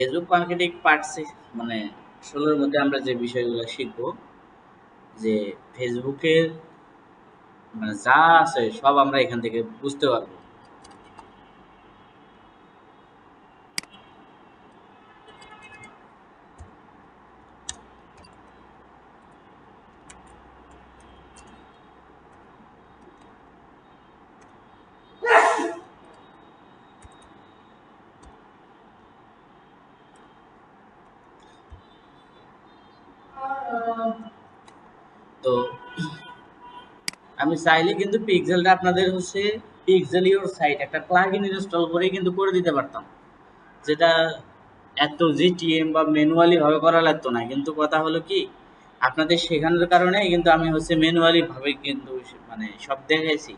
Facebook marketing part মানে 16 মধ্যে আমরা যে বিষয়গুলো শিখবো, যে ফেসবুকের মানে যা আছে সব আমরা এখান থেকে বুঝতে পারবো। তো আমি চাইলে কিন্তু পিক্সেলটা আপনাদের পিক্সেল ইওর সাইট একটা প্লাগইন ইনস্টল করে কিন্তু করে দিতে পারতাম, যেটা এত জিটিএম বা ম্যানুয়ালি ভাবে করা লাগতো না। কিন্তু কথা হলো কি, আপনাদের শেখানোর কারণে কিন্তু আমি ম্যানুয়ালি ভাবে কিন্তু মানে সব দেখাইছি।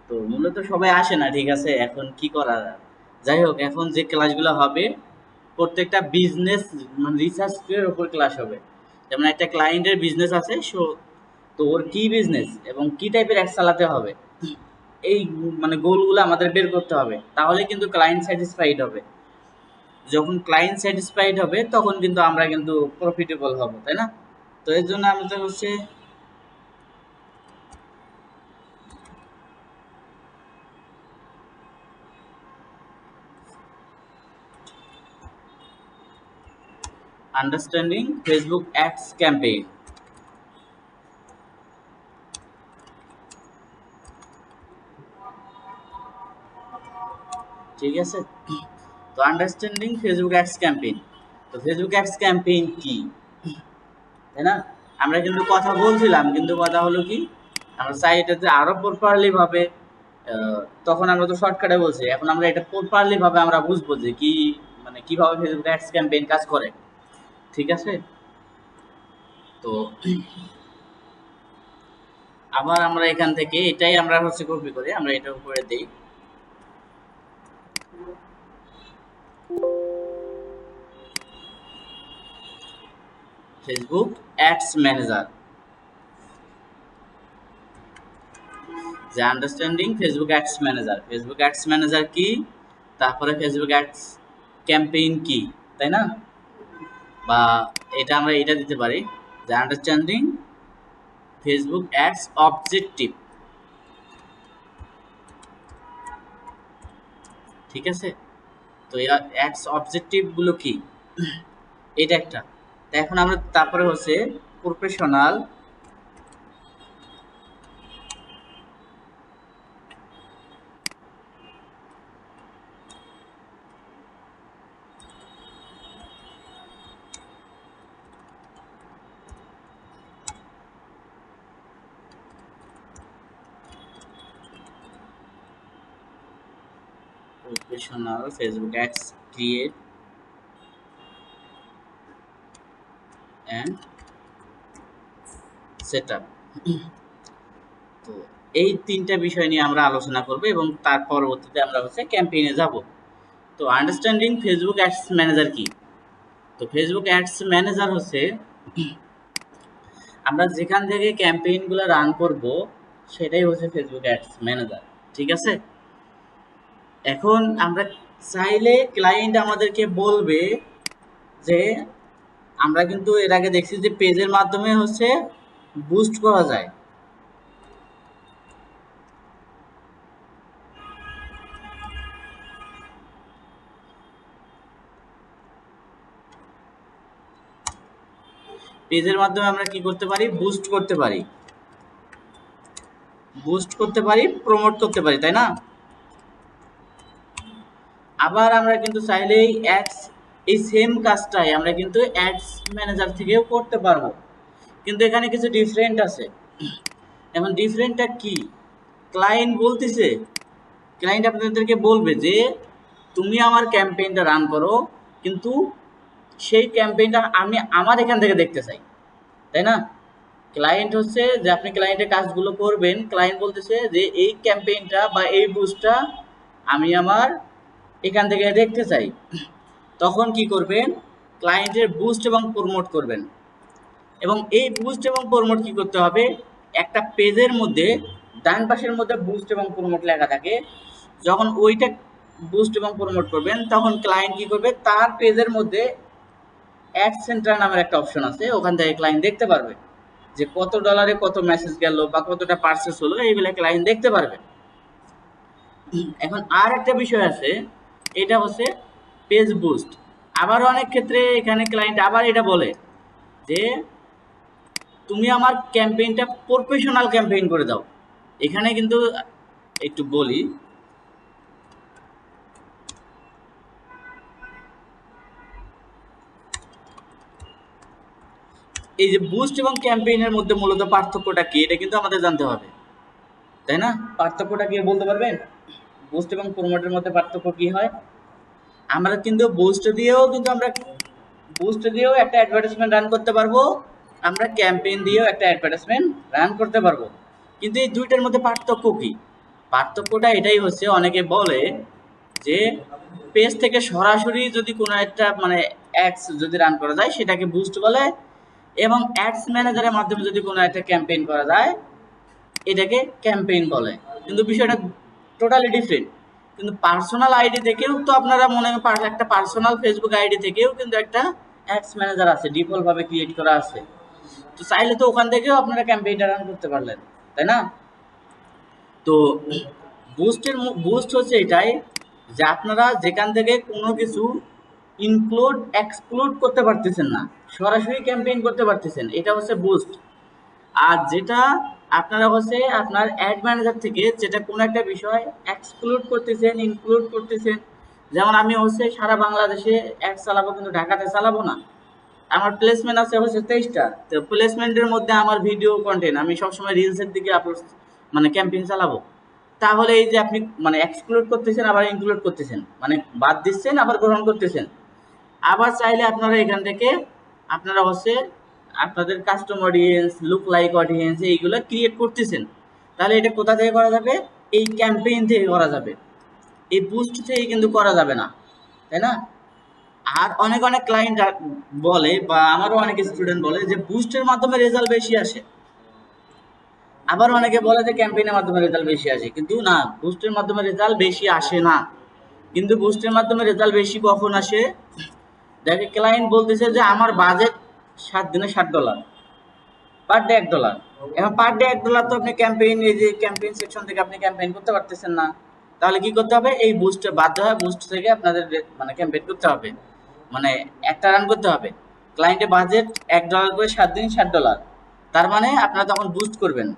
তো মূলত সবাই আসে না, ঠিক আছে, এখন কি করার আর। যাই হোক, এখন যে ক্লাসগুলো হবে প্রত্যেকটা বিজনেস মানে রিসার্চের উপর ক্লাস হবে। যেমন একটা ক্লায়েন্টের বিজনেস আছে, তো ওর কি বিজনেস এবং কি টাইপের অ্যাড চালাতে হবে, এই মানে গোলগুলো আমাদের বের করতে হবে, তাহলে কিন্তু ক্লায়েন্ট স্যাটিসফাইড হবে। যখন ক্লায়েন্ট স্যাটিসফাইড হবে তখন কিন্তু আমরা কিন্তু প্রফিটেবল হব, তাই না? তো এর জন্য আমাদের আন্ডারস্ট্যান্ডিং ফেসবুক অ্যাডস ক্যাম্পেইন। ঠিক আছে, তো আন্ডারস্ট্যান্ডিং ফেসবুক অ্যাডস ক্যাম্পেইন। তো ফেসবুক অ্যাডস ক্যাম্পেইন কি, তাই না? আমরা কিন্তু কথা বলছিলাম, কিন্তু কথা হলো কি, আমরা চাই এটাতে আরো প্রপারলি ভাবে, তখন আমরা তো শর্টকাটে বলছি, এখন আমরা এটা প্রপারলি ভাবে আমরা বুঝবো যে কি মানে কিভাবে ফেসবুক অ্যাডস ক্যাম্পেইন কাজ করে। ঠিক আছে, তো আবার আমরা এখান থেকে এটাই আমরা কপি করে আমরা এটার উপরে দেই। ফেসবুক অ্যাডস ম্যানেজার, যে understanding Facebook ads manager. Facebook ads manager কি, তারপরে ফেসবুক অ্যাডস ক্যাম্পেইন কি, তাই না? বা এটা আমরা এটা দিতে পারি যে আন্ডারস্ট্যান্ডিং ফেসবুক অ্যাডস অবজেক্টিভ। ঠিক আছে, তো অ্যাডস অবজেক্টিভ গুলো কি, এটা একটা। তো এখন আমরা তারপরে professional Facebook ads create and setup. তো এই তিনটা বিষয় নিয়ে আমরা আলোচনা করব এবং তার পরবর্তীতে আমরা ক্যাম্পেইনে যাব। তো আন্ডারস্ট্যান্ডিং ফেসবুক অ্যাডস ম্যানেজার কি, তো ফেসবুক অ্যাডস ম্যানেজার আমরা যেখান থেকে ক্যাম্পেইনগুলো রান করব সেটাই ফেসবুক অ্যাডস ম্যানেজার। ঠিক আছে, এখন আমরা চাইলে ক্লায়েন্ট আমাদেরকে বলবে যে আমরা কিন্তু এর আগে দেখছি যে পেজের মাধ্যমে বুস্ট করা যায়। পেজের মাধ্যমে আমরা কি করতে পারি, বুস্ট করতে পারি, প্রমোট করতে পারি, তাই না? আবার আমরা কিন্তু চাইলেই অ্যাডস এই সেম কাজটাই আমরা কিন্তু অ্যাডস ম্যানেজার থেকেও করতে পারবো, কিন্তু এখানে কিছু ডিফারেন্ট আছে। এখন ডিফারেন্টটা কি, ক্লায়েন্ট আপনাদেরকে বলবে যে তুমি আমার ক্যাম্পেইনটা রান করো, কিন্তু সেই ক্যাম্পেইনটা আমি আমার এখান থেকে দেখতে চাই, তাই না? ক্লায়েন্ট যে আপনি ক্লায়েন্টের কাজগুলো করবেন, ক্লায়েন্ট বলতেছে যে এই ক্যাম্পেইনটা বা এই বুস্টটা আমি আমার এখান থেকে দেখতে চাই। তখন কি করবেন, ক্লায়েন্টের বুস্ট এবং প্রমোট করবেন। এবং এই বুস্ট এবং প্রমোট কি করতে হবে, একটা পেজের মধ্যে ডান পাশের মধ্যে বুস্ট এবং প্রমোট লেখা থাকে, যখন ওইটা বুস্ট এবং প্রমোট করবেন, তখন ক্লায়েন্ট কি করবে, তার পেজের মধ্যে অ্যাড সেন্টার নামের একটা অপশন আছে, ওখান থেকে ক্লায়েন্ট দেখতে পারবে যে কত ডলারে কত মেসেজ গেল বা কতটা পারচেস হলো, এইগুলো ক্লায়েন্ট দেখতে পারবে। এখন আর একটা বিষয় আছে, এটা হচ্ছে পেজ বুস্ট। আবার অনেক ক্ষেত্রে এখানে ক্লায়েন্ট আবার এটা বলে যে তুমি আমার ক্যাম্পেইনটা প্রফেশনাল ক্যাম্পেইন করে দাও। এখানে কিন্তু একটু বলি, এই যে বুস্ট এবং ক্যাম্পেইনের মধ্যে মূলত পার্থক্যটা কি, এটা কিন্তু আমাদের জানতে হবে, তাই না? পার্থক্যটা কি বলতে পারবেন? বুস্ট এবং প্রমোটের মধ্যে পার্থক্য কি হয়? আমরা কিন্তু বুস্ট দিয়েও একটা অ্যাডভার্টাইজমেন্ট রান করতে পারবো, আমরা ক্যাম্পেইন দিয়েও একটা অ্যাডভার্টাইজমেন্ট রান করতে পারবো। কিন্তু এই দুইটার মধ্যে পার্থক্য কি? পার্থক্যটা এটাই হচ্ছে, অনেকে বলে যে পেজ থেকে সরাসরি যদি কোনো একটা মানে অ্যাডস যদি রান করা যায় সেটাকে বুস্ট বলে, এবং অ্যাডস ম্যানেজারের মাধ্যমে যদি কোনো একটা ক্যাম্পেইন করা যায় এটাকে ক্যাম্পেইন বলে। কিন্তু বিষয়টা টোটালি ডিফারেন্ট। কিন্তু পার্সোনাল আইডি থেকেও তো আপনারা মনে করেন একটা পার্সোনাল ফেসবুক আইডি থেকেও কিন্তু একটা অ্যাডস ম্যানেজার আছে, ডিফল্ট ভাবে ক্রিয়েট করা আছে। তো চাইলে তো ওখান থেকেও আপনারা ক্যাম্পেইনটা রান করতে পারলেন, তাই না? তো বুস্ট হচ্ছে এটাই যে আপনারা যেখান থেকে কোনো কিছু ইনক্লুড এক্সক্লুড করতে পারতেছেন না, সরাসরি ক্যাম্পেইন করতে পারতেছেন, এটা হচ্ছে বুস্ট। আর যেটা আপনারা হচ্ছে আপনার অ্যাড ম্যানেজার থেকে যেটা কোনো একটা বিষয় এক্সক্লুড করতেছেন, ইনক্লুড করতেছেন। যেমন আমি হচ্ছে সারা বাংলাদেশে অ্যাড চালাবো, কিন্তু ঢাকাতে চালাবো না। আমার প্লেসমেন্ট আছে হচ্ছে 23টা, তো প্লেসমেন্টের মধ্যে আমার ভিডিও কন্টেন্ট আমি সবসময় রিলসের দিকে আপলোড মানে ক্যাম্পেইন চালাবো। তাহলে এই যে আপনি মানে এক্সক্লুড করতেছেন আবার ইনক্লুড করতেছেন, মানে বাদ দিচ্ছেন আবার গ্রহণ করতেছেন। আবার চাইলে আপনারা এখান থেকে আপনারা হচ্ছে আপনাদের custom audience, look like audience এইগুলো ক্রিয়েট করতেছেন। তাহলে এটা কোথা থেকে করা যাবে? এই ক্যাম্পেইন থেকে করা যাবে, এই বুস্ট থেকে কিন্তু করা যাবে না, তাই না? আর অনেক অনেক ক্লায়েন্ট বলে বা আমারও অনেক স্টুডেন্ট বলে যে বুস্টের মাধ্যমে রেজাল্ট বেশি আসে। আবার অনেকে বলে যে ক্যাম্পেইনের মাধ্যমে রেজাল্ট বেশি আসে, কিন্তু না, বুস্টের মাধ্যমে রেজাল্ট বেশি আসে না। কিন্তু বুস্টের মাধ্যমে রেজাল্ট বেশি কখন আসে? দেখে ক্লায়েন্ট বলতেছে যে আমার বাজেট 7 দিনে $60, পার ডে $1। এখন পার ডে $1 তো আপনি ক্যাম্পেইন, এই যে ক্যাম্পেইন সেকশন থেকে আপনি ক্যাম্পেইন করতে পারতেছেন না। তাহলে কি করতে হবে? এই বুস্টে বাধ্য হয় বুস্ট থেকে আপনাদের মানে ক্যাম্পেইন করতে হবে, মানে একটা রান করতে হবে। ক্লায়েন্টের বাজেট $1 করে 7 দিন $60, তার মানে আপনারা তখন বুস্ট করবেন।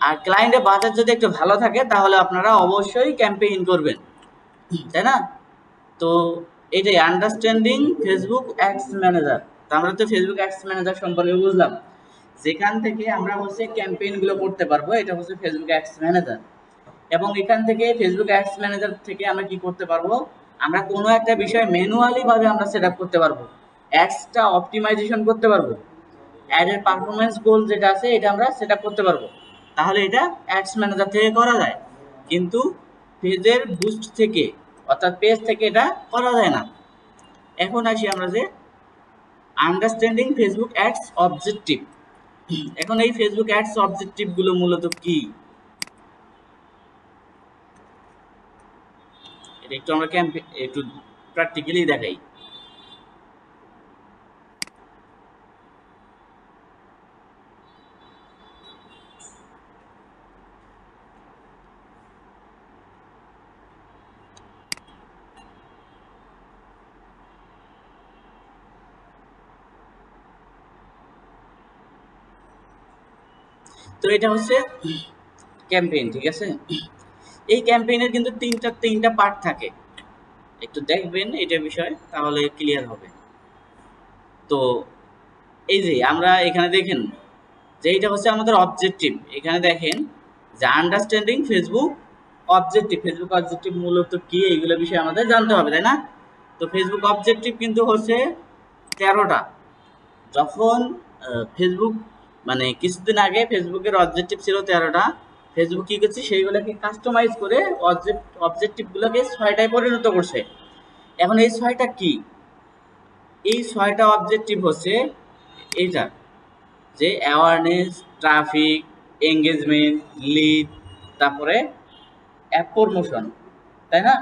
আর ক্লায়েন্টের বাজেট যদি একটু ভালো থাকে তাহলে আপনারা অবশ্যই ক্যাম্পেইন করবেন, তাই না? তো এটাই আন্ডারস্ট্যান্ডিং ফেসবুক অ্যাডস ম্যানেজার। তো আমরা তো ফেসবুক অ্যাডস ম্যানেজার সম্পর্কে বুঝলাম, যেখান থেকে আমরা হচ্ছে ক্যাম্পেইনগুলো করতে পারবো, এটা হচ্ছে ফেসবুক অ্যাডস ম্যানেজার। এবং এখান থেকে ফেসবুক অ্যাডস ম্যানেজার থেকে আমরা কি করতে পারবো, আমরা কোনো একটা বিষয় ম্যানুয়ালি ভাবে আমরা সেট আপ করতে পারবো, অ্যাডসটা অপটিমাইজেশন করতে পারবো, অ্যাডের পারফরমেন্স গোল যেটা আছে এটা আমরা সেট আপ করতে পারবো। তাহলে এটা অ্যাডস ম্যানেজার থেকে করা যায়, কিন্তু পেজের বুস্ট থেকে অর্থাৎ পেজ থেকে এটা করা যায় না। এখন আসি আমরা যে আন্ডারস্ট্যান্ডিং ফেসবুক অ্যাডস অবজেক্টিভ। এখন এই ফেসবুক অ্যাডস অবজেক্টিভ গুলো মূলত কি, এটা একটু আমরা একটু প্র্যাকটিক্যালি দেখাই। তো এটা হচ্ছে ক্যাম্পেইন, ঠিক আছে? এই ক্যাম্পেইনের কিন্তু তিনটা পার্ট থাকে, একটু দেখবেন এটা বিষয়, তাহলে ক্লিয়ার হবে। তো এই যে আমরা এখানে দেখেন যে এটা হচ্ছে আমাদের অবজেক্টিভ। এখানে দেখেন যে understanding Facebook objective, Facebook objective মূলত কি এইগুলো বিষয়ে আমাদের জানতে হবে, তাই না? তো ফেসবুক অবজেক্টিভ কিন্তু হচ্ছে 13টা। যখন ফেসবুক মানে কিছুদিন আগে ফেসবুকের অবজেক্টিভ ছিল 13টা, ফেসবুক কি করছে সেইগুলোকে কাস্টমাইজ করে অবজেক্টিভগুলোকে 6টায় পরিণত করছে। এখন এই 6টা কি? এই 6টা অবজেক্টিভ হচ্ছে এইটা, যে অ্যাওয়ারনেস, ট্রাফিক, এঙ্গেজমেন্ট, লিড, তারপরে অ্যাপ প্রমোশন, তাই না?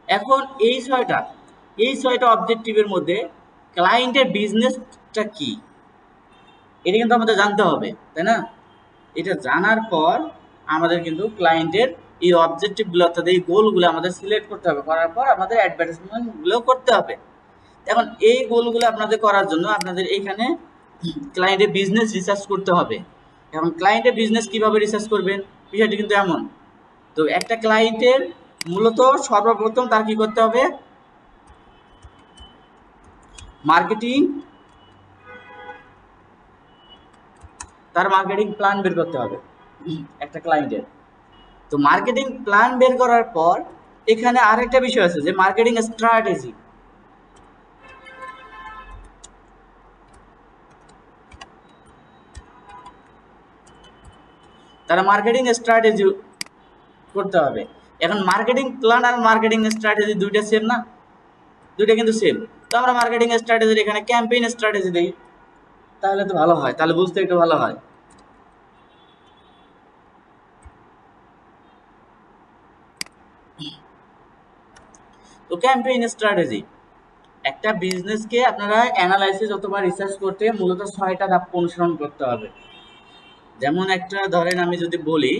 এখন এই ছয়টা অবজেক্টিভের মধ্যে ক্লায়েন্টের বিজনেসটা কি এটা কিন্তু আমাদের জানতে হবে, তাই না? এটা জানার পর আমাদের কিন্তু ক্লায়েন্টের এই অবজেক্টিভগুলো অর্থাৎ এই গোলগুলো আমাদের সিলেক্ট করতে হবে, করার পর আমাদের অ্যাডভার্টাইজমেন্টগুলো করতে হবে। এখন এই গোলগুলো আপনাদের করার জন্য আপনাদের এইখানে ক্লায়েন্টের বিজনেস রিসার্চ করতে হবে। এখন ক্লায়েন্টের বিজনেস কিভাবে রিসার্চ করবেন, বিষয়টি কিন্তু এমন। তো একটা ক্লায়েন্টের মূলত সর্বপ্রথম তার কি করতে হবে, মার্কেটিং প্ল্যান বের করতে হবে একটা ক্লায়েন্টের। তো মার্কেটিং প্ল্যান বের করার পর এখানে আরেকটা বিষয় আছে যে মার্কেটিং স্ট্র্যাটেজি। তারা মার্কেটিং স্ট্র্যাটেজি করতে হবে। এখন মার্কেটিং প্ল্যান আর মার্কেটিং স্ট্র্যাটেজি দুইটা সেম না? দুইটা কিন্তু সেম। তো আমরা মার্কেটিং স্ট্র্যাটেজির এখানে ক্যাম্পেইন স্ট্র্যাটেজি দেই, তাহলে তো ভালো হয়, তাহলে বুঝতে একটু ভালো হয়। তো ক্যাম্পেইন স্ট্র্যাটেজি একটা বিজনেসকে আপনারা অ্যানালাইসিস অথবা রিসার্চ করতে মূলত 6টা ধাপ অনুসরণ করতে হবে। যেমন একটা ধরেন আমি যদি বলি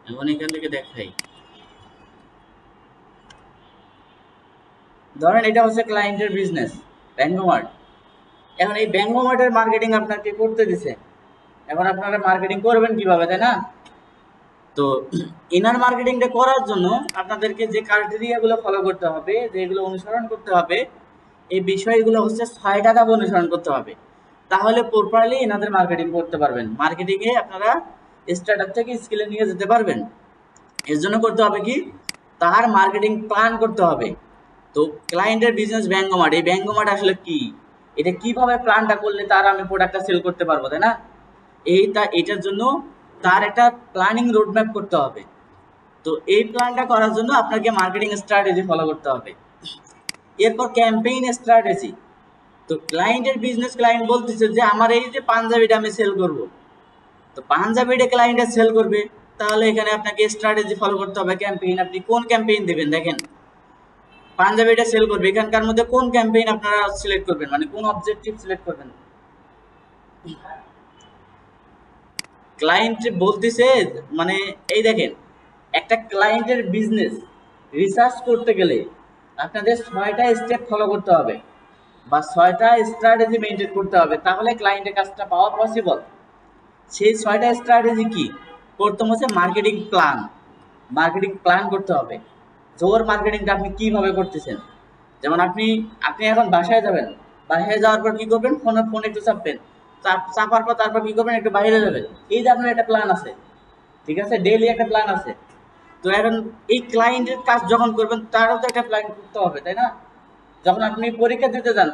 এখন এখান থেকে দেখাই, ধরেন এটা হচ্ছে ক্লায়েন্টের বিজনেস ব্যাঙ্গোমার্ট। এখন এই ব্যাঙ্গোমার্টের মার্কেটিং আপনাকে করতে দিছে, এখন আপনারা মার্কেটিং করবেন কিভাবে, তাই না? তো ইনার মার্কেটিংটা করার জন্য আপনাদেরকে যে ক্রাইটেরিয়াগুলো ফলো করতে হবে, যেগুলো অনুসরণ করতে হবে, এই বিষয়গুলো হচ্ছে 6টা ধাপ অনুসরণ করতে হবে। তাহলে প্রপারলি এনাদের মার্কেটিং করতে পারবেন, মার্কেটিংয়ে আপনারা স্টার্টআপ থেকে স্কিলে নিয়ে যেতে পারবেন। এর জন্য করতে হবে কি, তার মার্কেটিং প্ল্যান করতে হবে। তো ক্লায়েন্টের বিজনেস ব্যাঙ্গোমার্ট, এই ব্যাঙ্গোমার্ট আসলে কি, এটা কিভাবে প্ল্যানটা করলে তার আমি প্রোডাক্টটা সেল করতে পারবো, তাই না? এটার জন্য তার একটা প্ল্যানিং রোডম্যাপ করতে হবে। তো এই প্ল্যানটা করার জন্য আপনাকে মার্কেটিং স্ট্র্যাটেজি ফলো করতে হবে। এরপর ক্যাম্পেইন স্ট্র্যাটেজি। তো ক্লায়েন্টের বিজনেস, ক্লায়েন্ট বলতেছে যে আমার এই যে পাঞ্জাবিটা আমি সেল করব, তো পাঞ্জাবিটা ক্লায়েন্টে সেল করবে, তাহলে এখানে আপনাকে স্ট্র্যাটেজি ফলো করতে হবে। ক্যাম্পেইন, আপনি কোন ক্যাম্পেইন দেবেন, দেখেন পাঞ্জাবিটা সেল করবে, এখানকার মধ্যে কোন ক্যাম্পেইন আপনারা সিলেক্ট করবেন, মানে কোন অবজেক্টিভ সিলেক্ট করবেন। ক্লায়েন্ট বলতেছে মানে এই দেখেন, একটা ক্লায়েন্টের বিজনেস রিসার্চ করতে গেলে আপনাদের 6টা স্টেপ ফলো করতে হবে বা 6টা স্ট্র্যাটেজি মেনটেন করতে হবে, তাহলে ক্লায়েন্টের কাজটা পাওয়া পসিবল। সেই 6টা স্ট্র্যাটেজি কি, প্রথম হচ্ছে মার্কেটিং প্ল্যান করতে হবে। জোর মার্কেটিংটা আপনি কিভাবে করতেছেন, যেমন আপনি এখন বাসায় যাবেন, বাসায় যাওয়ার পর কি করবেন, ফোন একটু চাপবেন, চাপার পর তারপর কি করবেন, একটু বাইরে যাবেন। এই যে আপনার একটা প্ল্যান আছে, ঠিক আছে, ডেইলি একটা প্ল্যান আছে। তো এখন এই ক্লায়েন্টের কাজ যখন করবেন তারও তো একটা প্ল্যান করতে হবে, তাই না? যখন আপনি পরীক্ষা দিতে যান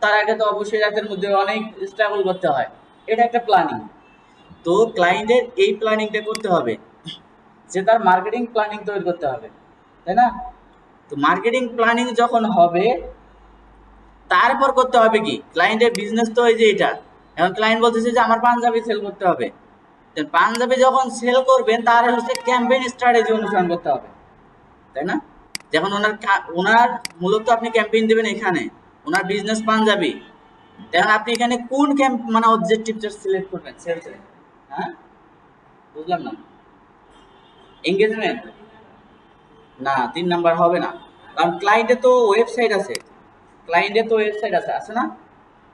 তার আগে তো অবশ্যই রাতের মধ্যে অনেক স্ট্রাগল করতে হয়, এটা একটা প্ল্যানিং। তো ক্লায়েন্টের এই প্ল্যানিংটা করতে হবে, যে তার মার্কেটিং প্ল্যানিং তৈরি করতে হবে, তাই না? তো মার্কেটিং প্ল্যানিং যখন হবে তারপর করতে হবে কি, ক্লায়েন্টের বিজনেস তো এই যে এটা, এখন ক্লায়েন্ট বলতেছে যে আমার পাঞ্জাবি সেল করতে হবে। পাঞ্জাবি যখন সেল করবেন তার হচ্ছে ক্যাম্পেইন স্ট্র্যাটেজি অনুসরণ করতে হবে, তাই না? যখন ওনার মূলত আপনি ক্যাম্পেইন দেবেন এখানে, ওনার বিজনেস পাঞ্জাবি, তখন আপনি এখানে কোন মানে অবজেক্টিভটা সিলেক্ট করবেন, সেলস। হ্যাঁ, বুঝলাম না। এঙ্গেজমেন্ট না, 3 নাম্বার হবে না, কারণ ক্লায়েন্টের তো ওয়েবসাইট আছে, আছে না?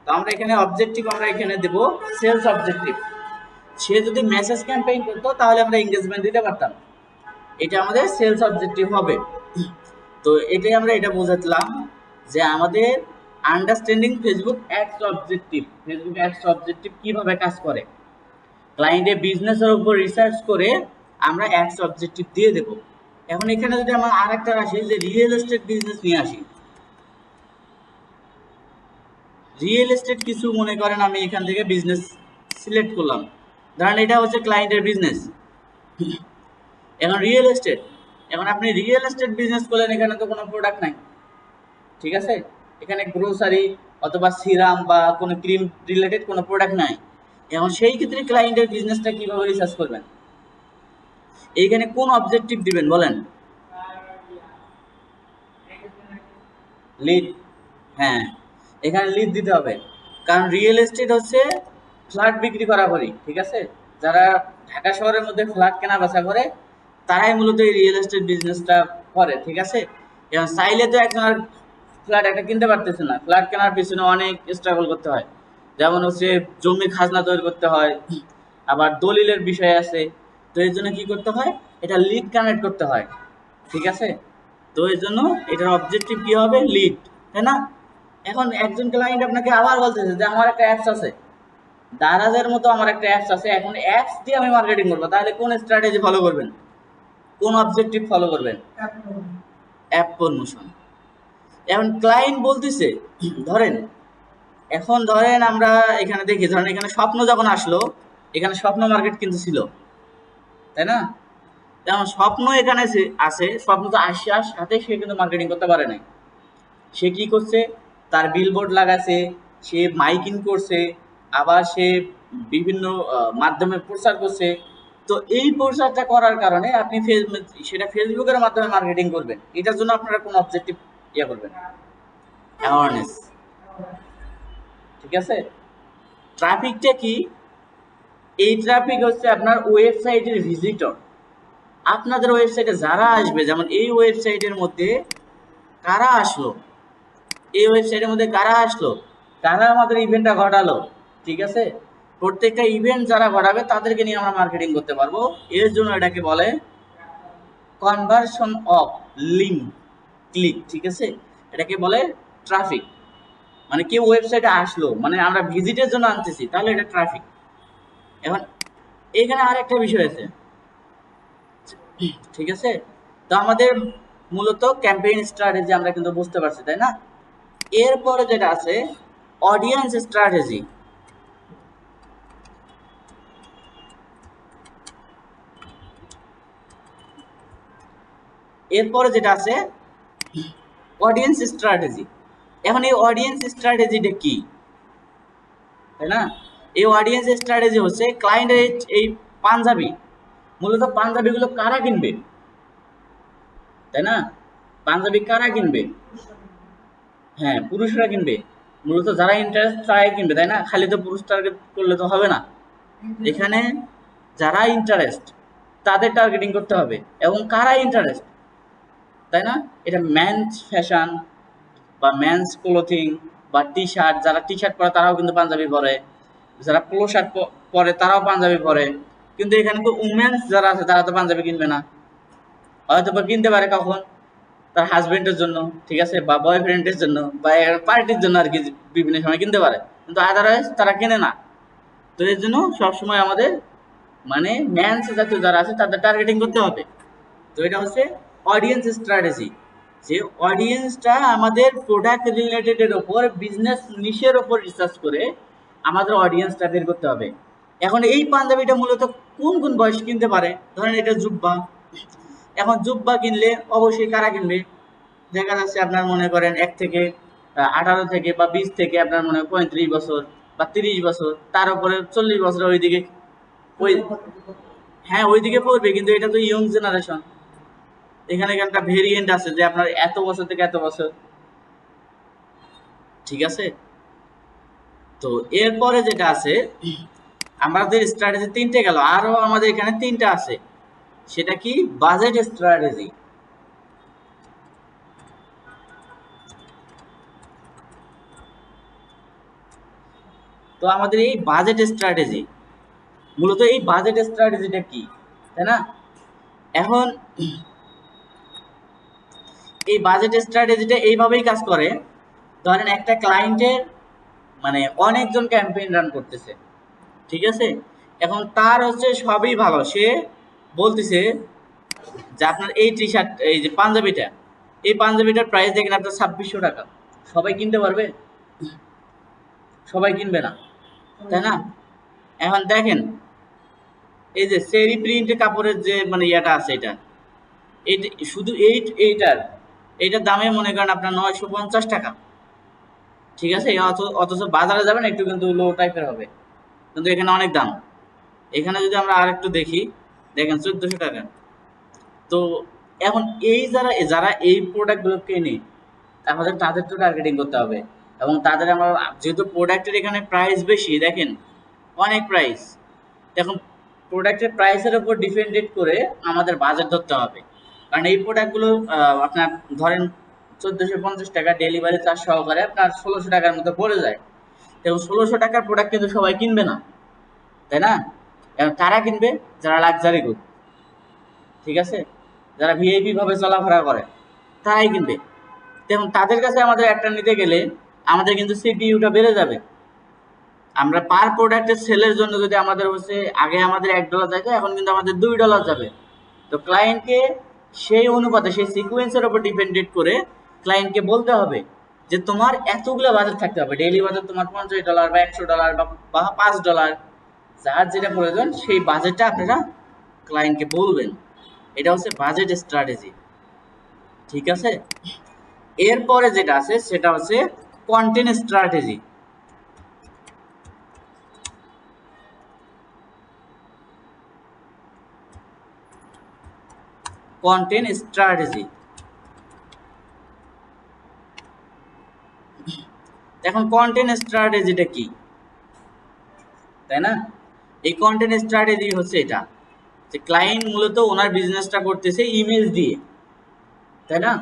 তো আমরা এখানে অবজেক্টিভ আমরা এখানে দেব সেলস অবজেক্টিভ। সে যদি মেসেজ ক্যাম্পেইন করতো তাহলে আমরা এঙ্গেজমেন্ট দিতে পারতাম, এটা আমাদের সেলস অবজেক্টিভ হবে। তো এটাই আমরা এটা বোঝাচ্ছিলাম যে আমাদের আন্ডারস্ট্যান্ডিং ফেসবুক অ্যাডস অবজেক্টিভ কিভাবে কাজ করে। ক্লায়েন্টের বিজনেসের উপর রিসার্চ করে আমরা অ্যাডস অবজেক্টিভ দিয়ে দেব। এখন এখানে যদি আমরা আরেকটা আসি যে রিয়েল এস্টেট বিজনেস নিয়ে আসি, রিয়েল এস্টেট কিছু মনে করেন আমি এখান থেকে বিজনেস সিলেক্ট করলাম, ধরেন এটা হচ্ছে ক্লায়েন্টের বিজনেস। এখন এখন আপনি রিয়েল এস্টেট বিজনেস করলেন, এখানে তো কোনো প্রোডাক্ট নাই, ঠিক আছে, এখানে গ্রোসারি অথবা সিরাম বা কোনো ক্রিম রিলেটেড কোনো প্রোডাক্ট নাই। এখন সেই ক্ষেত্রে ক্লায়েন্টের বিজনেসটা কিভাবে রিসার্চ করবেন, এইখানে কোন অবজেক্টিভ দিবেন বলেন? লিড, হ্যাঁ এখানে লিড দিতে হবে, কারণ রিয়েল এস্টেট হচ্ছে ফ্ল্যাট বিক্রি করা করি, ঠিক আছে? যারা ঢাকা শহরের মধ্যে ফ্ল্যাট কেনা বেচা করে তারাই মূলত এই রিয়েল এস্টেট বিজনেসটা করে, ঠিক আছে? এবং চাইলে তো একজন আর ফ্ল্যাট একটা কিনতে পারতেছে না, ফ্ল্যাট কেনার পিছনে অনেক স্ট্রাগল করতে হয়, যেমন হচ্ছে জমি খাজনা তৈরি করতে হয়, আবার দলিলের বিষয় আছে। তো এর জন্য কি করতে হয়, এটা লিড কানেক্ট করতে হয়, ঠিক আছে? তো এর জন্য এটার অবজেক্টিভ কি হবে, লিড, তাই না? এখন একজন ক্লায়েন্ট আপনাকে আবার বলতেছে যে আমার একটা অ্যাপস আছে, দারাজের মতো আমার একটা অ্যাপস আছে, এখন অ্যাপস দিয়ে আমি মার্কেটিং করবো, তাহলে কোন স্ট্র্যাটেজি ফলো করবেন, কোন অবজেক্টিভ ফলো করবেন? App promotion. এখন ক্লায়েন্ট বলতেছে, ধরেন এখন ধরেন আমরা এখানে দেখি, ধরেন এখানে স্বপ্ন যখন আসলো, এখানে স্বপ্ন মার্কেট কিন্তু ছিল, তাই না? যেমন স্বপ্ন এখানে আছে, স্বপ্ন তো আসার সাথে সে কিন্তু মার্কেটিং করতে পারে নাই। সে কি করছে, তার বিলবোর্ড লাগাছে, সে মাইকিং করছে, আবার সে বিভিন্ন মাধ্যমে প্রচার করছে। তো এই প্রচারটা করার কারণে আপনি সেটা ফেসবুকের মাধ্যমে মার্কেটিং করবেন, এটার জন্য আপনারা কোন অবজেক্টিভ ইয়ে করবেন, অ্যাওয়ারনেস, ঠিক আছে? ট্রাফিকটা কি, এই ট্রাফিক হচ্ছে আপনার ওয়েবসাইটের ভিজিটর, আপনাদের ওয়েবসাইটে যারা আসবে, যেমন এই ওয়েবসাইটের মধ্যে কারা আসলো, এই ওয়েবসাইটের মধ্যে কারা আসলো, কারা আমাদের ইভেন্টটা ঘটালো, ঠিক আছে? প্রত্যেকটা ইভেন্ট যারা ঘটাবে তাদেরকে নিয়ে আমরা মার্কেটিং করতে পারবো। এর জন্য এটাকে বলে কনভার্সন অফ লিঙ্ক ক্লিক, ঠিক আছে? এটাকে বলে ট্রাফিক, মানে কেউ ওয়েবসাইটে আসলো মানে আমরা ভিজিটের জন্য আনতেছি, তাহলে এটা ট্রাফিক। এখন এখানে আর একটা বিষয় আছে, ঠিক আছে? তো আমাদের মূলত ক্যাম্পেইন স্ট্র্যাটেজি আমরা কিন্তু বুঝতে পারছি, তাই না? এরপরে যেটা আছে অডিয়েন্স স্ট্র্যাটেজি। এরপরে যেটা আছে অডিয়েন্স স্ট্র্যাটেজি। এখন এই অডিয়েন্স স্ট্র্যাটেজিটা কি, তাই না? এই অডিয়েন্স স্ট্র্যাটেজি হচ্ছে ক্লায়েন্টের এই পাঞ্জাবি, মূলত পাঞ্জাবিগুলো কারা কিনবে, তাই না? পাঞ্জাবি কারা কিনবে, হ্যাঁ পুরুষরা কিনবে, মূলত যারা ইন্টারেস্ট তারাই কিনবে, তাই না? খালি তো পুরুষ টার্গেট করলে তো হবে না, এখানে যারা ইন্টারেস্ট তাদের টার্গেটিং করতে হবে, এবং কারা ইন্টারেস্ট, তাই না? এটা মেন্স ফ্যাশন বা মেন্স ক্লোথিং বা টি শার্ট, যারা টি শার্ট পরে তারাও কিন্তু পাঞ্জাবি পরে, যারা পোলো শার্ট পরে তারাও পাঞ্জাবি পরে, কিন্তু এখানে তো উমেন্স যারা আছে তারা তো পাঞ্জাবি কিনবে না, হয়তো বা কিনতে পারে কখন, তার হাজবেন্ডের জন্য, ঠিক আছে, বা বয়ফ্রেন্ডের জন্য বা পার্টির জন্য আর কি, বিভিন্ন সময় কিনতে পারে, কিন্তু আদারওয়াইজ তারা কেনে না। তো এর জন্য সবসময় আমাদের মানে ম্যানস জাতীয় যারা আছে তাদের টার্গেটিং করতে হবে। তো এটা হচ্ছে অডিয়েন্স স্ট্র্যাটেজি, যে অডিয়েন্সটা আমাদের প্রোডাক্ট রিলেটেডের ওপর, বিজনেস নিশের ওপর রিসার্চ করে আমাদের অডিয়েন্সটা বের করতে হবে। এখন এই পাঞ্জাবিটা মূলত কোন কোন বয়স কিনতে পারে, ধরেন এটা জুব্বা, এখন জুব্বা কিনলে অবশ্যই কারা কিনবে, দেখা যাচ্ছে আপনার মনে করেন 1 থেকে 18 থেকে বা 20 থেকে আপনার মনে হয় 35 বছর বা 30 বছর, তার উপরে 40 বছর ওইদিকে, ওই হ্যাঁ ওইদিকে পড়বে, কিন্তু এটা তো ইয়ং জেনারেশন, এখানে একটা ভেরিয়েন্ট আছে যে আপনার এত বছর থেকে এত বছর, ঠিক আছে? তো এরপরে যেটা আছে, আমাদের স্ট্র্যাটেজি 3টে গেল, আরো আমাদের এখানে 3টা আছে, সেটা কি বাজেট স্ট্র্যাটেজি। তো আমাদের এই বাজেট স্ট্র্যাটেজি, মূলত এই বাজেট স্ট্র্যাটেজিটা কি, তাই না? এখন এই বাজেট স্ট্র্যাটেজিটা এইভাবেই কাজ করে, ধরেন একটা ক্লায়েন্টের মানে অনেকজন ক্যাম্পেইন রান করতেছে, ঠিক আছে? এখন তার হচ্ছে সবই ভালো, সে বলতেছে যে আপনার এই টি শার্ট, এই যে পাঞ্জাবিটা, এই পাঞ্জাবিটার প্রাইস দেখেন আপনার 2600 টাকা, সবাই কিনতে পারবে? সবাই কিনবে না, তাই না? এখন দেখেন এই যে সেরি প্রিন্টের কাপড়ের যে মানে ইয়াটা আছে, এটা শুধু এইটার দামে মনে করেন আপনার 950 টাকা, ঠিক আছে? অথচ বাজারে যাবেন একটু কিন্তু লো টাইপের হবে, কিন্তু এখানে অনেক দাম। এখানে যদি আমরা আর একটু দেখি, দেখেন 1400 টাকা। তো এখন এই যারা যারা এই প্রোডাক্টগুলো কেনে, আমাদের তাদের তো টার্গেটিং করতে হবে, এবং তাদের আমরা যেহেতু প্রোডাক্টের এখানে প্রাইস বেশি, দেখেন অনেক প্রাইস। এখন প্রোডাক্টের প্রাইসের উপর ডিপেন্ডেড করে আমাদের বাজেট ধরতে হবে, কারণ এই প্রোডাক্টগুলো আপনার ধরেন 1450 টাকা ডেলিভারি চার্জ সহকারে আপনার 1600 টাকার মতো পড়ে যায়। এবং 1600 টাকার প্রোডাক্ট কিন্তু সবাই কিনবে না, তাই না? এবং কারা কিনবে? যারা লাক্সারি গুড, ঠিক আছে, যারা ভিআইপি ভাবে চলাফেরা করে তারাই কিনবে। এবং তাদের কাছে আমাদের একটা নিতে গেলে আমাদের কিন্তু সিপিইউটা বেড়ে যাবে। আমরা পার প্রোডাক্টের সেলের জন্য যদি আমাদের হচ্ছে আগে আমাদের $1 যাইতো, এখন কিন্তু আমাদের $2 যাবে। তো ক্লায়েন্টকে সেই অনুপাতে, সেই সিকোয়েন্সের উপর ডিপেন্ডেড করে ক্লায়েন্টকে বলতে হবে যে তোমার এতগুলো বাজেট থাকতে হবে, ডেইলি বাজেট তোমার $50 বা $100 বা $5, যার যেটা প্রয়োজন সেই বাজেটটা আপনারা ক্লায়েন্টকে বলবেন। এটা হচ্ছে বাজেট স্ট্র্যাটেজি, ঠিক আছে। এরপরে যেটা আছে সেটা হচ্ছে কন্টেন্ট স্ট্র্যাটেজি। কন্টেন্ট স্ট্র্যাটেজি, এখন কন্টেন্ট স্ট্র্যাটেজিটা কি, তাই না? এই কন্টেন্ট স্ট্র্যাটেজি হচ্ছে এটা যে ক্লায়েন্ট মূলত ওনার বিজনেসটা করতেছে ইমেজ দিয়ে, তাই না?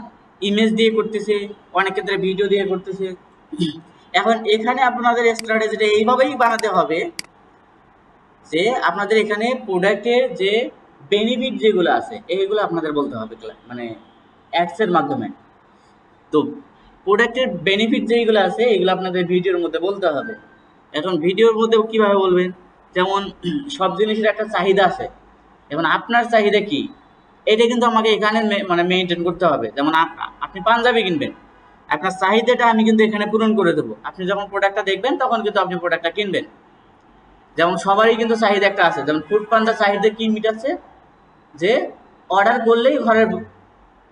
ইমেজ দিয়ে করতেছে, অনেক ক্ষেত্রে ভিডিও দিয়ে করতেছে। এখন এখানে আপনাদের স্ট্র্যাটেজিটা এইভাবেই বানাতে হবে যে আপনাদের এখানে প্রোডাক্টের যে বেনিফিট যেগুলো আছে এইগুলো আপনাদের বলতে হবে, মানে অ্যাডসের মাধ্যমে। তো প্রোডাক্টের বেনিফিট যেগুলো আছে এগুলো আপনাদের ভিডিওর মধ্যে বলতে হবে। এখন ভিডিওর মধ্যে কিভাবে বলবেন? যেমন সব জিনিসের একটা চাহিদা আছে, এখন আপনার চাহিদা কি এটা কিন্তু আমাকে এখানে মানে মেনটেন করতে হবে। যেমন আপনি পাঞ্জাবি কিনবেন, আপনার চাহিদাটা আমি কিন্তু এখানে পূরণ করে দেবো। আপনি যখন প্রোডাক্টটা দেখবেন তখন কিন্তু আপনি প্রোডাক্টটা কিনবেন। যেমন সবারই কিন্তু চাহিদা একটা আছে, যেমন ফুড পান্ডা চাহিদা কি মিটাচ্ছে? যে অর্ডার করলেই ঘরের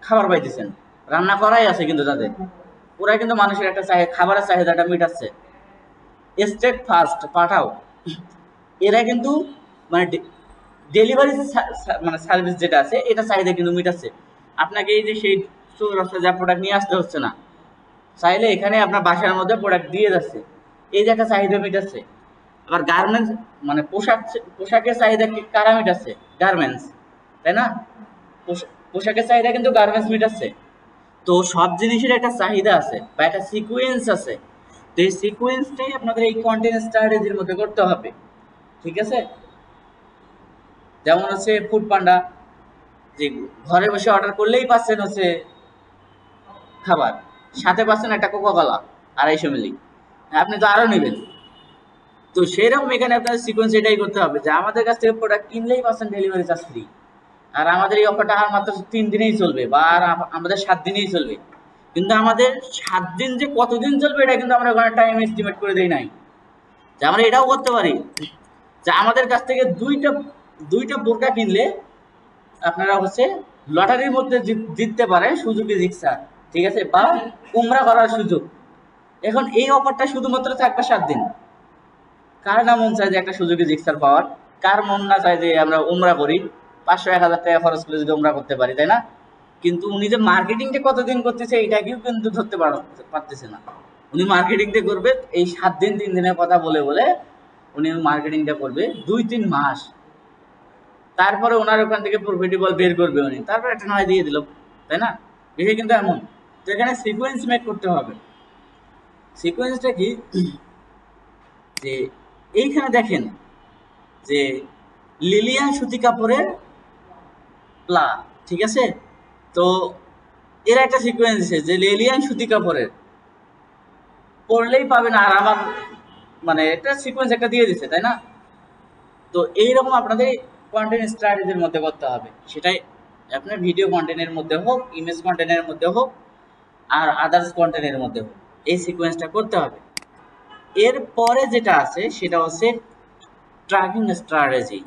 খাবার পাইতেছেন, রান্না করাই আছে কিন্তু তাদের, ওরা কিন্তু মানুষের একটা খাবারের চাহিদাটা মিটাচ্ছে। স্টেট ফাস্ট পাঠাও, এরা কিন্তু মানে ডেলিভারি মানে সার্ভিস যেটা আছে এটা চাহিদা কিন্তু মিটাচ্ছে। আপনাকে এই যে সেই চৌরাস্তা যা প্রোডাক্ট নিয়ে আসতে হচ্ছে না, চাইলে এখানে আপনার বাসার মধ্যে প্রোডাক্ট দিয়ে যাচ্ছে, এই যে একটা চাহিদা মিটাচ্ছে। আবার গার্মেন্টস মানে পোশাকের চাহিদা কারা মিটাচ্ছে? গার্মেন্টস, তাই না? পোশাকের চাহিদা কিন্তু গার্মেন্টস মিটাচ্ছে। তো সব জিনিসের একটা চাহিদা আছে বা একটা সিকোয়েন্স আছে। তো এই সিকোয়েন্সটাই আপনাদের এই কন্টেন্ট স্ট্র্যাটেজির মধ্যে করতে হবে, ঠিক আছে। যেমন হচ্ছে ফুড পান্ডা, যে ঘরে বসে অর্ডার করলেই পাচ্ছেন হচ্ছে খাবার, সাথে পাচ্ছেন একটা কোকা-কোলা 250 মিলি, আপনি তো আরো নেবেন। তো সেরকম এখানে আপনাদের সিকোয়েন্স এটাই করতে হবে যে আমাদের কাছ থেকে প্রোডাক্ট কিনলেই পাচ্ছেন ডেলিভারি চার্জ ফ্রি। আর আমাদের এই অফারটা আর মাত্র 3 দিনেই চলবে, বা আর আমাদের 7 দিনেই চলবে। কিন্তু আমাদের 7 দিন যে কতদিন চলবে এটা কিন্তু আমরা ওখানে টাইম এস্টিমেট করে দেই নাই। যে আমরা এটাও করতে পারি যে আমাদের কাছ থেকে দুইটা বোরকা কিনলে আপনারা হচ্ছে লটারির মধ্যে জিততে পারে সুজুকি জিক্সার, ঠিক আছে, বা উমরা করার সুযোগ। এখন এই অফারটা শুধুমাত্র থাকবে 7 দিন। কার না মন চায় যে একটা সুজুকি জিক্সার পাওয়ার? কার মন না চায় যে আমরা উমরা করি, 500-1000 টাকা খরচ করে যদি উমরা করতে পারি, তাই না? কিন্তু উনি যে মার্কেটিংটা কতদিন করতেছে এটাকেও কিন্তু ধরতে পারতেছে না। উনি মার্কেটিংটা করবে এই 7 দিন 3 দিনের কথা বলে বলে উনি মার্কেটিংটা করবে 2-3 মাস, তারপরে ওনার ওখান থেকে প্রফিটেবল বের করবে উনি, তারপরে একটা নয় দিয়ে দিল, তাই না? বিষয় কিন্তু এমন। তো এখানে সিকোয়েন্স মেক করতে হবে। সিকোয়েন্সটা কি? যে এইখানে দেখেন যে লিলিয়ান সুতি কাপড়ের প্লা, ঠিক আছে। তো এর একটা সিকোয়েন্স আছে যে লিলিয়ান সুতি কাপড়ের পড়লেই পাবেন, আর আমার মানে একটা সিকোয়েন্স একটা দিয়ে দিছে, তাই না? তো এইরকম আপনাদের কন্টেন্ট স্ট্র্যাটেজির মধ্যে করতে হবে, সেটাই আপনার ভিডিও কন্টেন্টের মধ্যে হোক, ইমেজ কন্টেন্টের মধ্যে হোক, আর আদার্স কন্টেন্টের মধ্যে হোক, এই সিকোয়েন্সটা করতে হবে। এরপরে যেটা আছে সেটা হচ্ছে ট্র্যাকিং স্ট্র্যাটেজি,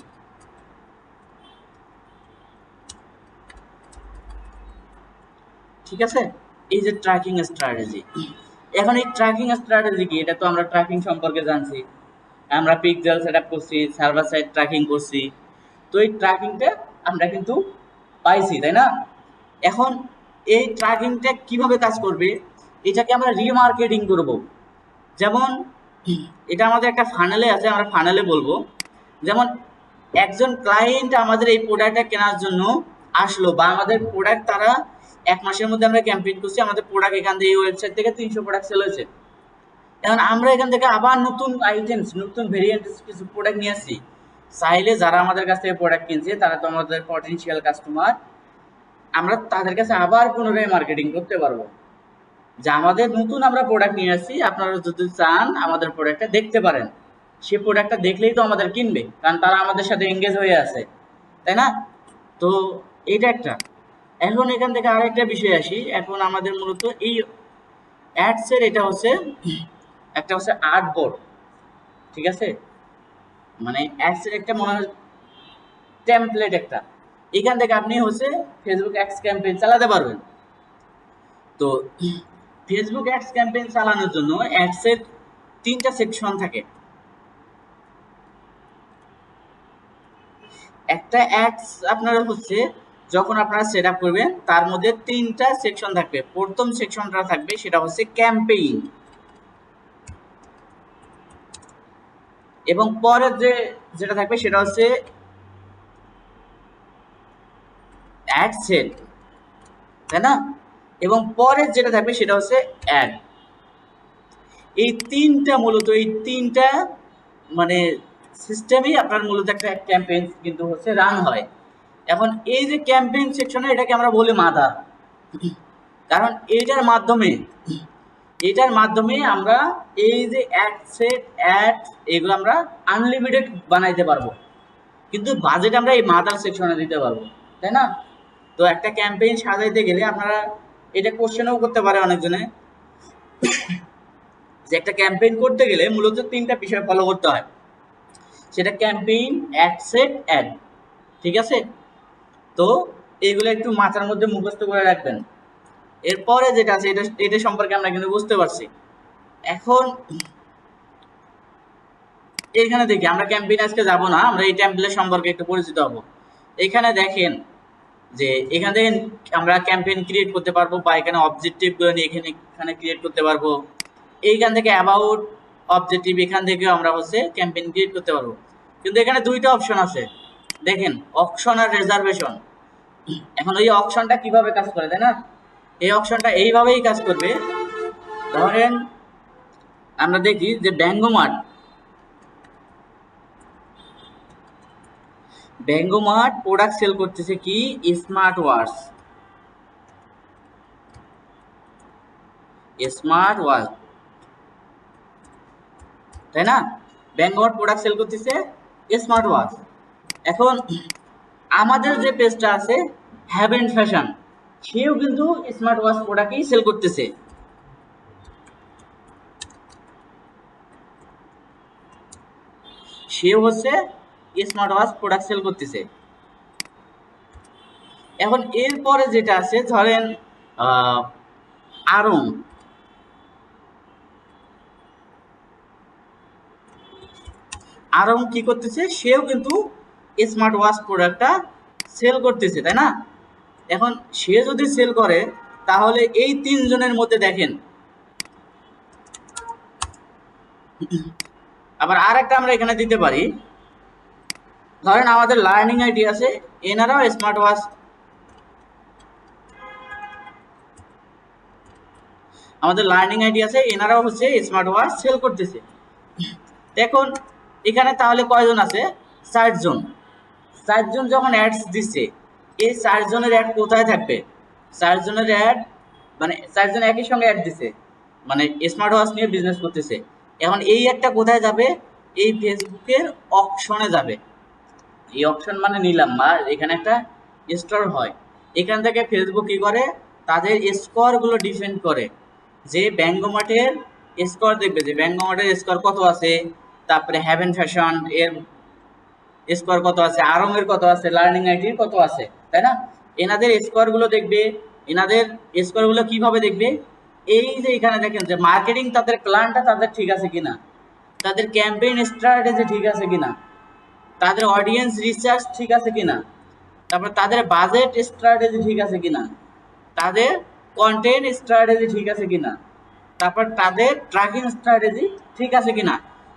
ঠিক আছে। এই যে ট্র্যাকিং স্ট্র্যাটেজি, এখন এই ট্র্যাকিং স্ট্র্যাটেজি কি? এটা তো আমরা ট্র্যাকিং সম্পর্কে জানছি। আমরা পিক্সেল সেট আপ করছি, সার্ভার সাইড ট্র্যাকিং করছি। তো এই ট্র্যাকিংটা আমরা কিন্তু পাইছি, তাই না? এখন এই ট্র্যাকিংটা কিভাবে কাজ করবে, এটাকে আমরা রিমার্কেটিং করব। যেমন এটা আমাদের একটা ফানেলে আছে, আমরা ফানেলে বলবো। যেমন একজন ক্লায়েন্ট আমাদের এই প্রোডাক্টটা কেনার জন্য আসলো, বা আমাদের প্রোডাক্ট তারা 1 মাসের মধ্যে আমরা ক্যাম্পেইন করছি, আমাদের প্রোডাক্ট এখান থেকে এই ওয়েবসাইট থেকে 300 প্রোডাক্ট সেল হয়েছে। এখন আমরা এখান থেকে আবার নতুন আইটেমস, নতুন ভেরিয়েন্ট কিছু প্রোডাক্ট নিয়ে আসছি। চাইলে যারা আমাদের কাছ থেকে প্রোডাক্ট কিনছে তারা তো আমাদের পটেনশিয়াল কাস্টমার, আমরা তাদের কাছে আবার পুনরায় মার্কেটিং করতে পারবো যে আমাদের নতুন আমরা প্রোডাক্ট নিয়ে আসছি, আপনারা যদি চান আমাদের প্রোডাক্টটা দেখতে পারেন। সে প্রোডাক্টটা দেখলেই তো আমাদের কিনবে, কারণ তারা আমাদের সাথে এঙ্গেজ হয়ে আছে, তাই না? তো এটা একটা। এখন এখান থেকে আরেকটা বিষয় আসি। এখন আমাদের মূলত এই অ্যাডসের এটা হচ্ছে একটা হচ্ছে আর্টবোর্ড, ঠিক আছে? মানে অ্যাডসের একটা মনে হয় টেমপ্লেট একটা। এখান থেকে আপনি হচ্ছে ফেসবুক অ্যাডস ক্যাম্পেইন চালাতে পারবেন। তো ফেসবুক অ্যাডস ক্যাম্পেইন চালানোর জন্য অ্যাডসের 3টা সেকশন থাকে। একটা অ্যাডস আপনারা হচ্ছে যখন আপনারা সেট আপ করবেন তার মধ্যে 3টা সেকশন থাকবে। প্রথম সেকশনটা থাকবে সেটা হচ্ছে ক্যাম্পেইন, এবং পরের যেটা থাকবে সেটা হচ্ছে অ্যাড সেট, তাই না? এবং পরের যেটা থাকবে সেটা হচ্ছে অ্যাড। এই 3টা মূলত, এই 3টা মানে সিস্টেমেই আপনার মূলত একটা ক্যাম্পেইন কিন্তু হচ্ছে রান হয়। এখন এই যে ক্যাম্পেইন সেকশনে এটাকে আমরা বলি মাদার, কারণ এটার মাধ্যমে আমরা এই যে অ্যাড সেট, অ্যাড, এগুলো আমরা আনলিমিটেড বানাইতে পারবো, কিন্তু বাজেট আমরা এই মাদার সেকশনে দিতে পারবো, তাই না? তো একটা ক্যাম্পেইন সাজাইতে গেলে আপনারা এটা কোশ্চেনও করতে পারে অনেকজনে, যে একটা ক্যাম্পেইন করতে গেলে মূলত 3টা বিষয় ফলো করতে হয়। সেটা ক্যাম্পেইন, অ্যাড সেট, অ্যাড, ঠিক আছে? তো এইগুলো একটু মাথার মধ্যে মুখস্থ করে রাখবেন। এরপরে যেটা আছে এটা সম্পর্কে আমরা কিন্তু বুঝতে পারছি। এখন এইখানে দেখি, আমরা ক্যাম্পেইন আজকে যাব না, আমরা এই টেমপ্লেট সম্পর্কে একটু পরিচিত হব। এখানে দেখেন যে এখান থেকে আমরা ক্যাম্পেইন ক্রিয়েট করতে পারবো, বা এখানে অবজেক্টিভগুলো নিয়ে এখানে ক্রিয়েট করতে পারবো। এইখান থেকে অ্যাবাউট, অবজেক্টিভ, এখান থেকেও আমরা হচ্ছে ক্যাম্পেইন ক্রিয়েট করতে পারবো। কিন্তু এখানে 2টা অপশন আছে, দেখেন, অকশন আর রিজার্ভেশন। এখন এই অকশনটা কিভাবে কাজ করে, তাই না? এই অপশনটা এইভাবেই কাজ করবে। ধরেন আমরা দেখি যে ব্যঙ্গমার্ট প্রোডাক্ট সেল করতেছে কি, স্মার্ট ওয়াচ, তাই না? ব্যঙ্গমার্ট প্রোডাক্ট সেল করতেছে স্মার্ট ওয়াচ। এখন আমাদের যে পেজটা আছে হ্যাভেন ফ্যাশন, সেও কিন্তু স্মার্ট ওয়াচ প্রোডাক্টই সেল করতেছে। সেও হচ্ছে স্মার্ট ওয়াচ প্রোডাক্ট সেল করতেছে। এখন এরপরে যেটা আছে, ধরেন আরং কি করতেছে, সেও কিন্তু স্মার্ট ওয়াচ প্রোডাক্টটা সেল করতেছে, তাই না? এখন সে যদি সেল করে তাহলে এই 3 জনের মধ্যে দেখেন, আবার আরেকটা আমরা এখানে দিতে পারি। ধরেন আমাদের লার্নিং আইডি আছে, এনারাও স্মার্ট ওয়াচ, আমাদের লার্নিং আইডি আছে, এনারাও হচ্ছে স্মার্ট ওয়াচ সেল করতেছে। দেখুন এখানে তাহলে কয়জন আছে, 4 জন। 4 জন যখন অ্যাডস দিচ্ছে, এই 4 জনের অ্যাড কোথায় থাকবে? 4 জনের অ্যাড মানে 4 জন একই সঙ্গে অ্যাড দিছে, মানে স্মার্ট ওয়াচ নিয়ে বিজনেস করতেছে। এখন এই একটা কোথায় যাবে? এই ফেসবুকের অকশনে যাবে। এই অকশন মানে নিলাম, বা এখানে একটা স্টোর হয়। এখান থেকে ফেসবুক কি করে, তাদের স্কোরগুলো ডিফেন্ড করে, যে ব্যঙ্গমার্টের স্কোর দেখবে, যে ব্যঙ্গমার্টের স্কোর কত আছে, তারপরে হ্যাভেন ফ্যাশন এর স্কোর কত আছে, আরঙের কত আছে, লার্নিং আইডির কত আছে, তাই না? এনাদের স্কোরগুলো দেখবে। এনাদের স্কোরগুলো কিভাবে দেখবে? এই যে এখানে দেখেন যে মার্কেটিং, তাদের প্ল্যানটা তাদের ঠিক আছে কিনা, তাদের ক্যাম্পেইন স্ট্র্যাটেজি ঠিক আছে কিনা, তাদের অডিয়েন্স রিসার্চ ঠিক আছে কিনা, তারপর তাদের বাজেট স্ট্র্যাটেজি ঠিক আছে কিনা, তাদের কন্টেন্ট স্ট্র্যাটেজি ঠিক আছে কিনা, তারপর তাদের ট্র্যাকিং স্ট্র্যাটেজি ঠিক আছে কিনা।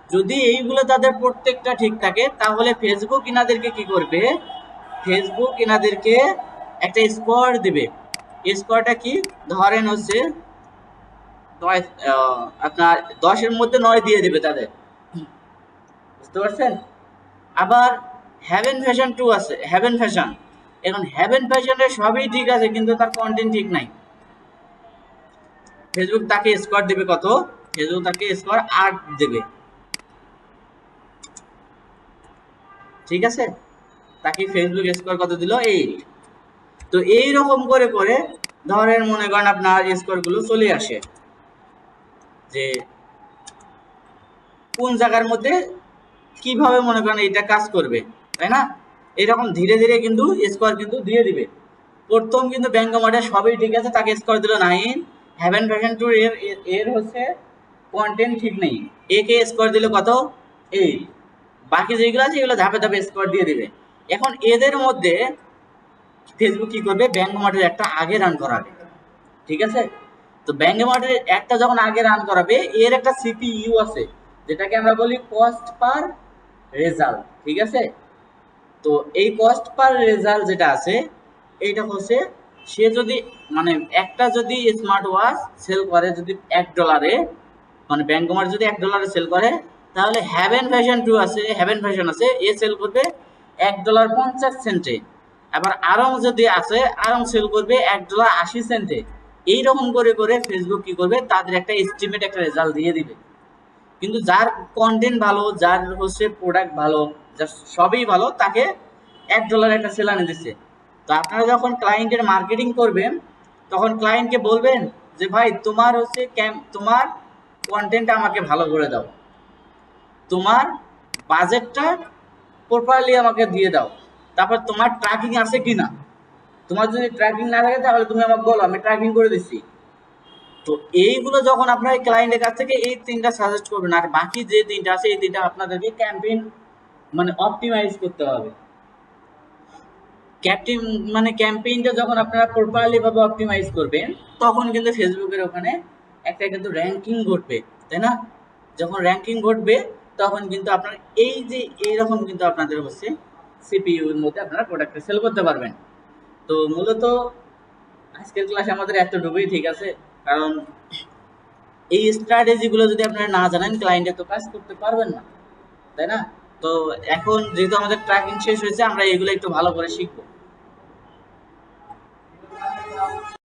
যদি এইগুলো তাদের প্রত্যেকটা ঠিক থাকে তাহলে ফেসবুক ইনাদেরকে কি করবে, ফেসবুক ইনাদেরকে একটা স্কোর দিবে। স্কোরটা কি, ধরেন হচ্ছে আপনার 10-এর মধ্যে 9 দিয়ে দিবে তাদের, বুঝতে পারছেন। আবার হেভেন ফ্যাশন 2 আছে, হেভেন ফ্যাশন, এখন হেভেন ফ্যাশনের সবই ঠিক আছে কিন্তু তার কন্টেন্ট ঠিক নাই। ফেসবুক তাকে স্কোর দেবে কত, ফেসবুক তাকে স্কোর 8 দেবে, ঠিক আছে, তাকে ফেসবুক স্কোর কত দিল, 8। তো এই রকম করে করে ধরেন মনে করেন আপনার স্কোর গুলো চলে আসে যে কোন জায়গার মধ্যে কিভাবে মনে করেন এটা কাজ করবে, তাই না। এরকম ধীরে ধীরে কিন্তু স্কোর কিন্তু দিয়ে দিবে। প্রথম কিন্তু ব্যাঙ্গমার্টে সবই ঠিক আছে, তাকে স্কোর দিল 9। হেভেন ফ্যাশন 2 এর হচ্ছে কন্টেন্ট ঠিক নেই, একে স্কোর দিল কত, 8। বাকি যেগুলো আছে এগুলো ধাপে ধাপে স্কোর দিয়ে দিবে। এখন এদের মধ্যে ফেসবুক কি করবে, ব্যাঙ্গমার্টের একটা আগে রান করাবে, ঠিক আছে। তো ব্যাঙ্গমার্টের একটা যখন আগে রান করাবে, এর একটা সিপিইউ আছে যেটাকে আমরা বলি কস্ট পার রেজাল্ট, ঠিক আছে। তো এই কস্ট পার রেজাল্ট যেটা আছে এইটা হচ্ছে, সে যদি মানে একটা যদি স্মার্ট ওয়াচ সেল করে যদি $1, মানে ব্যাঙ্গমার্ট যদি $1 সেল করে, তাহলে হেভেন ফ্যাশন 2 আছে, হেভেন ফ্যাশন আছে, এ সেল করবে $1.50। আবার আরং যদি আছে, আরং সেল করবে $1.80। এইরকম করে করে ফেসবুক কি করবে, তাদের একটা এস্টিমেট একটা রেজাল্ট দিয়ে দিবে। কিন্তু যার কন্টেন্ট ভালো, যার হচ্ছে প্রোডাক্ট ভালো, যার সবই ভালো, তাকে $1 একটা সেলানি দিচ্ছে। তো আপনারা যখন ক্লায়েন্টের মার্কেটিং করবেন তখন ক্লায়েন্টকে বলবেন যে ভাই তোমার হচ্ছে তোমার কন্টেন্ট আমাকে ভালো করে দাও, তোমার বাজেটটা প্রপারলি আমাকে দিয়ে দাও, তারপর তোমার ট্র্যাকিং আছে কিনা, তোমার যদি ট্র্যাকিং না থাকে তাহলে তুমি আমাকে বলো, আমি ট্র্যাকিং করে দিচ্ছি। তো এইগুলো যখন আপনার ক্লায়েন্টের কাছ থেকে এই 3টা সাজেস্ট করবেন, আর বাকি যে 3টা আছে এই 3টা আপনাদেরকে ক্যাম্পেইন মানে অপটিমাইজ করতে হবে। ক্যাম্পেইনটা যখন আপনারা প্রপারলি ভাবে অপটিমাইজ করবেন তখন কিন্তু ফেসবুকের ওখানে একটা কিন্তু র্যাঙ্কিং ঘটবে, তাই না। যখন র্যাঙ্কিং ঘটবে তখন কিন্তু আপনার এই যে এইরকম কিন্তু আপনাদের হচ্ছে সিপিইউ এর মধ্যে আপনারা প্রোডাক্টটা সেল করতে পারবেন। তো মূলত আজকের ক্লাস আমাদের এতটুকুই, ঠিক আছে। কারণ এই স্ট্র্যাটেজিগুলো যদি আপনারা না জানেন ক্লায়েন্টে তো কাজ করতে পারবেন না, তাই না। তো এখন যেহেতু আমাদের ট্র্যাকিং শেষ হয়েছে, আমরা এগুলো একটু ভালো করে শিখবো।